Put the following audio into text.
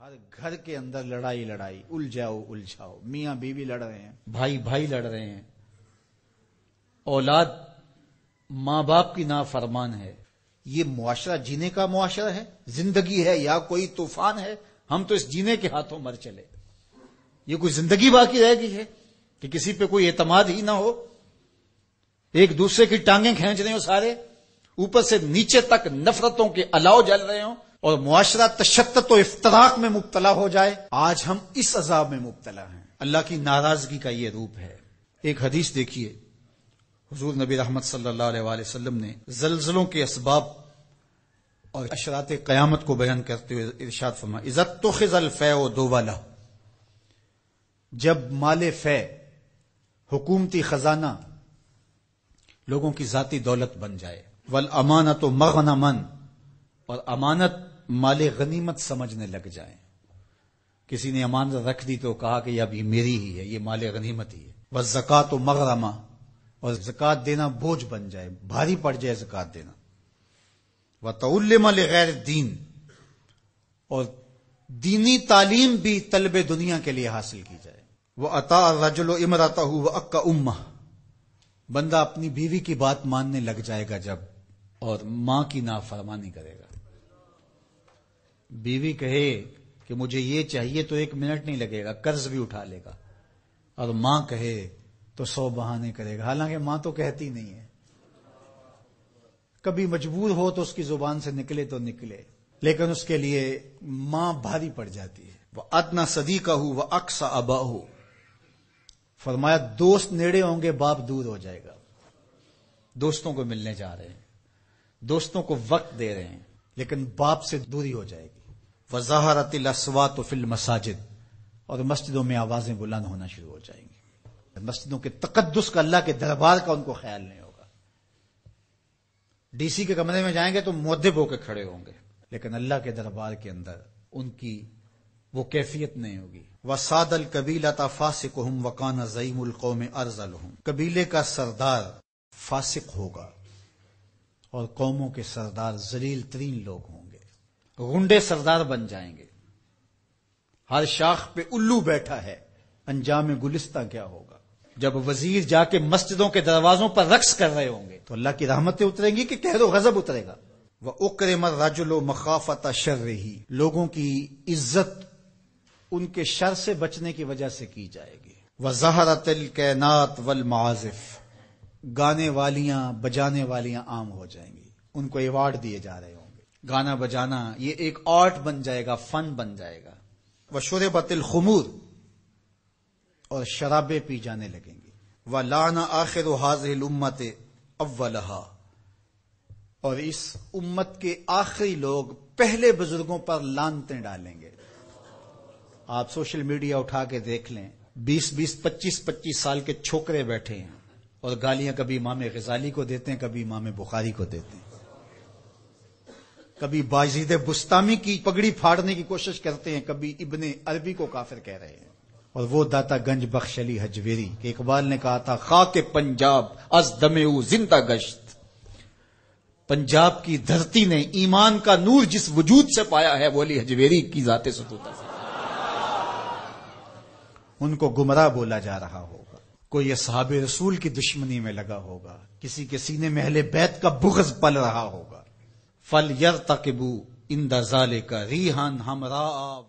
ہر گھر کے اندر لڑائی الجھاؤ، میاں بیوی لڑ رہے ہیں، بھائی لڑ رہے ہیں، اولاد ماں باپ کی نافرمان ہے۔ یہ معاشرہ جینے کا معاشرہ ہے؟ زندگی ہے یا کوئی طوفان ہے؟ ہم تو اس جینے کے ہاتھوں مر چلے۔ یہ کوئی زندگی باقی رہ گئی ہے کہ کسی پہ کوئی اعتماد ہی نہ ہو، ایک دوسرے کی ٹانگیں کھینچ رہے ہو سارے، اوپر سے نیچے تک نفرتوں کے الاؤ جل رہے ہوں، اور معاشرہ تشتت و افتراق میں مبتلا ہو جائے۔ آج ہم اس عذاب میں مبتلا ہیں۔ اللہ کی ناراضگی کا یہ روپ ہے۔ ایک حدیث دیکھیے، حضور نبی رحمت صلی اللہ علیہ وآلہ وسلم نے زلزلوں کے اسباب اور اشراط قیامت کو بیان کرتے ہوئے ارشاد فرمایا، اذا اتخذ الفیء دولا، جب مال فے، حکومتی خزانہ لوگوں کی ذاتی دولت بن جائے، والامانۃ مغنما، اور امانت مال غنیمت سمجھنے لگ جائیں۔ کسی نے امانت رکھ دی تو کہا کہ یہ اب یہ میری ہی ہے، یہ مال غنیمت ہی ہے۔ والزکوٰۃ مغرمہ، اور زکوٰۃ دینا بوجھ بن جائے، بھاری پڑ جائے زکوٰۃ دینا۔ وتعلم لغیر الدین، اور دینی تعلیم بھی طلب دنیا کے لیے حاصل کی جائے۔ وَأَطَاعَ الرَّجُلُ امْرَأَتَهُ وَأَكَّ أُمَّهُ، بندہ اپنی بیوی کی بات ماننے لگ جائے گا جب، اور ماں کی نافرمانی کرے گا۔ بیوی کہے کہ مجھے یہ چاہیے تو 1 منٹ نہیں لگے گا، قرض بھی اٹھا لے گا، اور ماں کہے تو 100 بہانے کرے گا، حالانکہ ماں تو کہتی نہیں ہے۔ کبھی مجبور ہو تو اس کی زبان سے نکلے تو نکلے، لیکن اس کے لیے ماں بھاری پڑ جاتی ہے۔ وَأَدْنَىٰ صَدِيقَهُ وَأَقْصَىٰ أَبَاهُ، فرمایا دوست نیڑے ہوں گے، باپ دور ہو جائے گا۔ دوستوں کو ملنے جا رہے ہیں، دوستوں کو وقت دے رہے ہیں، لیکن باپ سے دوری ہو جائے گی۔ وَظَهَرَتِ الْأَصْوَاتُ فِي الْمَسَاجِدِ، اور مسجدوں میں آوازیں بلند ہونا شروع ہو جائیں گی۔ مسجدوں کے تقدس کا، اللہ کے دربار کا ان کو خیال نہیں ہوگا۔ ڈی سی کے کمرے میں جائیں گے تو مؤدب ہو کے کھڑے ہوں گے، لیکن اللہ کے دربار کے اندر ان کی وہ کیفیت نہیں ہوگی۔ وَصَادَ الْقَبِيلَةَ فَاسِقُهُمْ وَكَانَ زَعِيمُ الْقَوْمِ أَرْذَلُهُمْ، قبیلے کا سردار فاسق ہوگا، اور قوموں کے سردار ذلیل ترین لوگ ہوں گے، غنڈے سردار بن جائیں گے۔ ہر شاخ پہ الو بیٹھا ہے، انجام گلستہ کیا ہوگا؟ جب وزیر جا کے مسجدوں کے دروازوں پر رقص کر رہے ہوں گے تو اللہ کی رحمتیں اتریں گی کہ قہر و غضب اترے گا۔ وَأُكْرِمَ الرَّجُلُ مَخَافَةَ شَرِّهِ، لوگوں کی عزت ان کے شر سے بچنے کی وجہ سے کی جائے گی۔ وَظَهَرَتِ الْكَيْنَاتُ وَالْمَعَازِفُ، گانے والیاں بجانے والیاں عام ہو جائیں گی، ان کو ایوارڈ دیے جا رہے ہوں گے۔ گانا بجانا یہ ایک آرٹ بن جائے گا، فن بن جائے گا۔ وَشُرِبَتِ الْخُمُورُ، اور شرابیں پی جانے لگیں گی۔ وَلَعْنَ آخِرُ هَٰذِهِ الْأُمَّةِ أَوَّلَهَا، اور اس امت کے آخری لوگ پہلے بزرگوں پر لعنتیں ڈالیں گے۔ آپ سوشل میڈیا اٹھا کے دیکھ لیں، 20 25 سال کے چھوکرے بیٹھے ہیں اور گالیاں کبھی امام غزالی کو دیتے ہیں، کبھی امام بخاری کو دیتے ہیں، کبھی بایزید بستامی کی پگڑی پھاڑنے کی کوشش کرتے ہیں، کبھی ابن عربی کو کافر کہہ رہے ہیں۔ اور وہ داتا گنج بخش علی حجویری کہ اقبال نے کہا تھا، خاک پنجاب از دمے او زندہ گشت، پنجاب کی دھرتی نے ایمان کا نور جس وجود سے پایا ہے وہ علی حجویری کی ذات ستوتا سے۔ ان کو گمراہ بولا جا رہا ہوگا، کوئی اصحاب رسول کی دشمنی میں لگا ہوگا، کسی کے سینے میں اہل بیت کا بغض پل رہا ہوگا۔ فَلْيَرْتَقِبُوا عِنْدَ ذَلِكَ رِيحًا حَمْرَاءَ